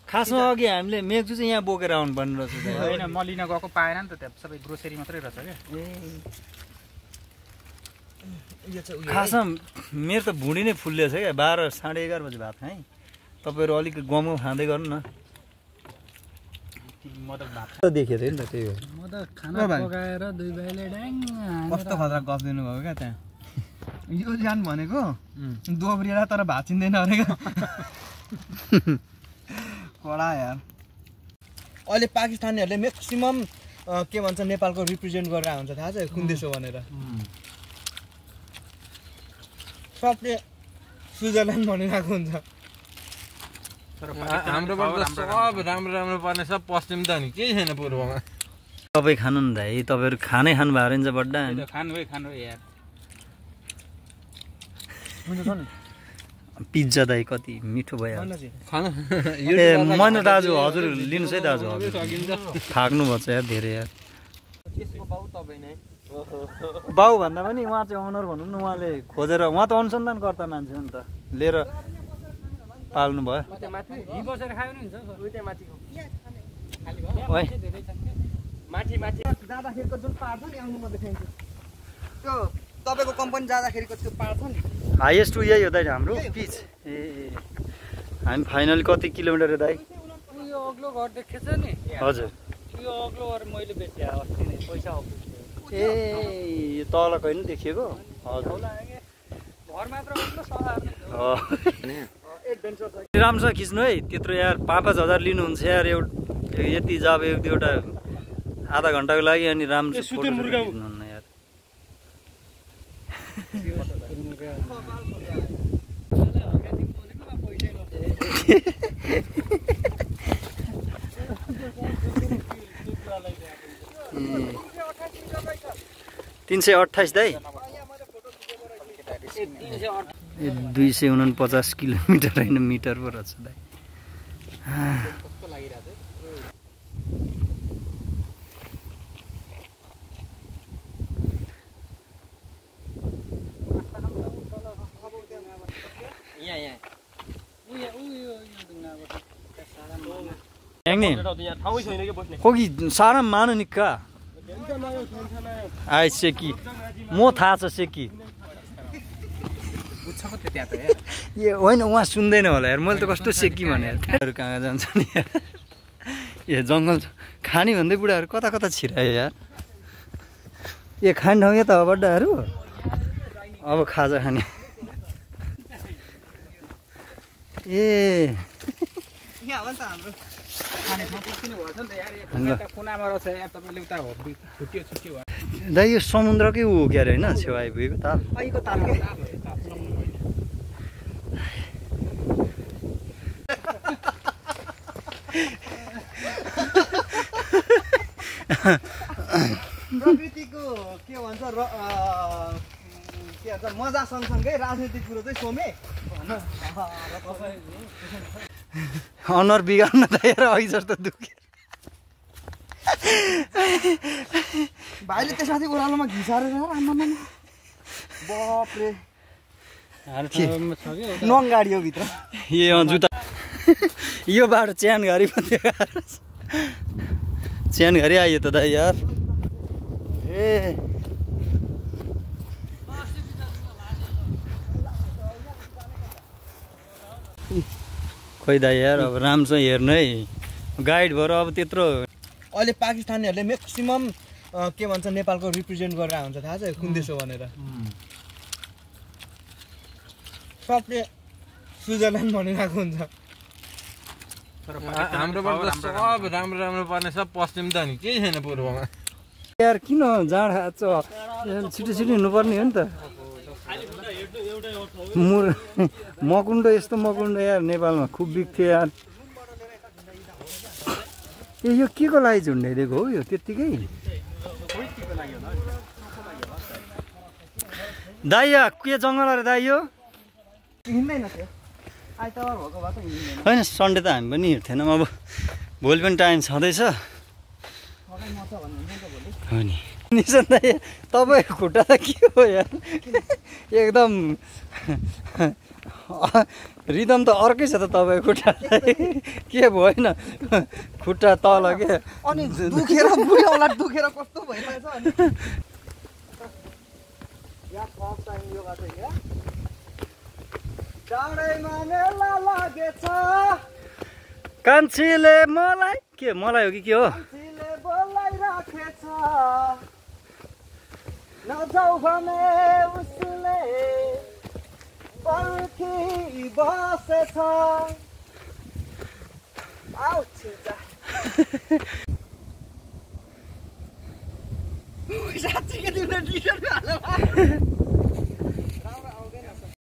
खासमा अघि हामीले मेघजु चाहिँ यहाँ बोकेर आउनु पर्ने रहेछ होइन म लिन गएको पाएन नि त त्यहाँ सबै ग्रोसरी मात्रै रहेछ क्या खासमा मेरो त भुँडी नै फुल्लेछ क्या 12 साढे 11 बजे भात खाएँ तपाईँहरू अलिक गमो खाँदै गर्नु न म त भात देखेको थिएँ नि त त्यही हो म त खाना पकाएर दुई भाइले ड्याङ कस्तो खतरा गफ दिनु भएको क्या त्यहाँ यो जान भनेको दोब्रिएर तर भात चिन्दैन अरे क्या कडा यार अहिले पाकिस्तानीहरूले म्याक्सिमम के भन्छ नेपालको रिप्रेजेन्ट गरेर हुन्छ थाहा छ कुन देश हो भनेर सबले स्विजरल्यान्ड भनिरहेको हुन्छ हाम्रोबाट सब राम्रो राम्रो पर्ने सब पश्चिम त नि केही छैन पूर्वमा तपाईँ खानु नि दाइ तपाईँहरू खानै खानु भएको रहेछ बड्डा खानु यार पिज्जा दाइ कति मिठो भयो ए मैना दाजु हजुर लिनुहोस् है दाजु हजुर थाक्नु भएछ यार धेरै यार बाउ भन्दा पनि उहाँ चाहिँ अनर भनौँ न उहाँले खोजेर उहाँ त अनुसन्धानकर्ता मान्छे हो नि त लिएर पाल्नु भयो जाँदाखेरिको जुन पार्छ नि आउनु म देखाइन्छु त्यो तपाईँको कम्पनी जाँदाखेरिको त्यो पार्छ नि हाइएस्ट यही हो दाइ हाम्रो पिच ए हामी फाइनली कति किलोमिटर दाइ यो अग्लो घर देखेछ नि हजुर यो अग्लो घर मैले बेचे अस्ति नै पैसा ए यो तलको होइन देखिएको हजुर घर मात्र अग्लो राम्रो छ खिच्नु है त्यत्रो यार 5-5 हजार लिनुहुन्छ यार यति जब एउटा आधा घन्टाको लागि अनि राम्रो खिच्नुहुन्न यार $328 दाइ 249 किलोमिटर होइन मिटर पो रहेछ दाइ कोही सारा मान निक्का आइ सेकी म थाहा छ सेकी ए होइन उहाँ सुन्दैन होला यार मैले त कस्तो सेकी भने कहाँ जान्छ नि यार ए जङ्गल खाने भन्दै बुढाहरू कता कता छिरायो यार ए खाने ठाउँ त बड्डाहरू अब खाजा खाने ए दाइ यो समुद्रकै ऊ के अरे होइन छेउ आइपुगेको ताल प्रकृतिको के भन्छ मजा सँगसँगै राजनीतिक कुरो चाहिँ सोमे अनुहार बिगार्न त यार अघि जस्तो दुख्यो भाइले त्यो साथी ओह्रालोमा घिसाएर बापरे नङ गाडी हो भित्र ए जुत्ता यो बाटो च्यानघारी पनि च्यानघारी आयो त दाइ यार ए खोइ दाइ यार अब राम्रोसँग हेर्नु है गाइड भएर अब त्यत्रो अहिले पाकिस्तानीहरूले म्याक्सिमम के भन्छ नेपालको रिप्रेजेन्ट गरेर हुन्छ थाहा छ कुन देश हो भनेर सबले स्विजरल्यान्ड भनिरहेको हुन्छ हाम्रोबाट सब राम्रो राम्रो पर्ने सब पश्चिम त नि केही छैन पूर्वमा यार किन जाँडा छिटो छिटो हिँड्नुपर्ने हो नि त मकुण्डो यस्तो मकुण्डो यार नेपालमा खुब बिग्थ्यो यार ए यो के को लागि झुन्डाइदिएको हो यो त्यत्तिकै दाइ के जङ्गल अरे दाइ यो हिँड्दैन थियो आइतबार भएको भए त हिँड्दैन होइन सन्डे त हामी पनि हिँड्थेनौँ अब भोलि पनि टाइम छँदैछ सबै मर्छ भन्नुहुन्छ नि त भोलि हो नि निसन दाइ तपाईँको खुट्टा त के हो यार एकदम रिदम त अर्कै छ त तपाईँको खुट्टा के भएन खुट्टा तल के अनि दुखेर बुढाउला दुखेर कस्तो भइरहेछ अनि यहाँ फर्स्ट टाइम योगा चाहिँ क्या चाँडैमा मेला लागेछ कान्छीले मलाई के मलाई हो कि के हो कान्छीले बोलाइराखेछ नजाऊ भने उसले पर्खी बसेछ आउ छिटा साँच्चीकै तिम्रो टी-सर्ट हालेर